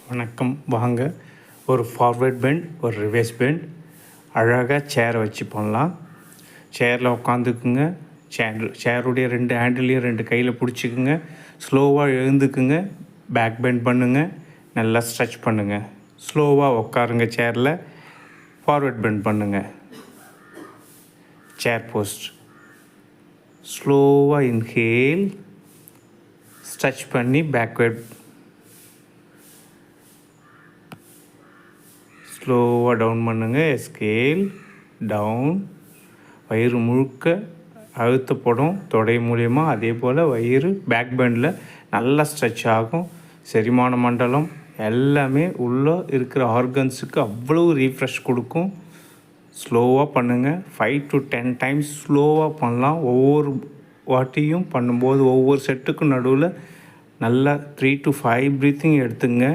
வணக்கம். வாங்க ஒரு ஃபார்வர்ட் பெண்ட், ஒரு ரிவர்ஸ் பெண்ட் அழகாக சேரை வச்சு பண்ணலாம். சேரில் உட்காந்துக்குங்க. சேருடைய 2 ஹேண்டிலையும் 2 கையில் பிடிச்சிக்குங்க. ஸ்லோவாக எழுந்துக்குங்க. பேக் பெண்ட் பண்ணுங்கள். நல்லா ஸ்ட்ரெச் பண்ணுங்கள். ஸ்லோவாக உட்காருங்க. சேரில் ஃபார்வர்ட் பெண்ட் பண்ணுங்கள். Chair pose. ஸ்லோவாக இன்ஹேல், ஸ்ட்ரெச் பண்ணி பேக்வேர்ட், ஸ்லோவாக டவுன் பண்ணுங்கள். எஸ்கேல் டவுன். வயிறு முழுக்க அழுத்தப்படும் தொடை மூலயமா. அதே போல் வயிறு பேக் பெண்டில் நல்லா ஸ்ட்ரெச் ஆகும். செரிமான மண்டலம் எல்லாமே உள்ளே இருக்கிற ஆர்கன்ஸுக்கு அவ்வளோ ரீஃப்ரெஷ் கொடுக்கும். ஸ்லோவாக பண்ணுங்கள். 5 to 10 டைம்ஸ் ஸ்லோவாக பண்ணலாம். ஒவ்வொரு வாட்டியும் பண்ணும்போது ஒவ்வொரு செட்டுக்கும் நடுவில் நல்லா 3 to 5 ப்ரீத்திங் எடுத்துங்க.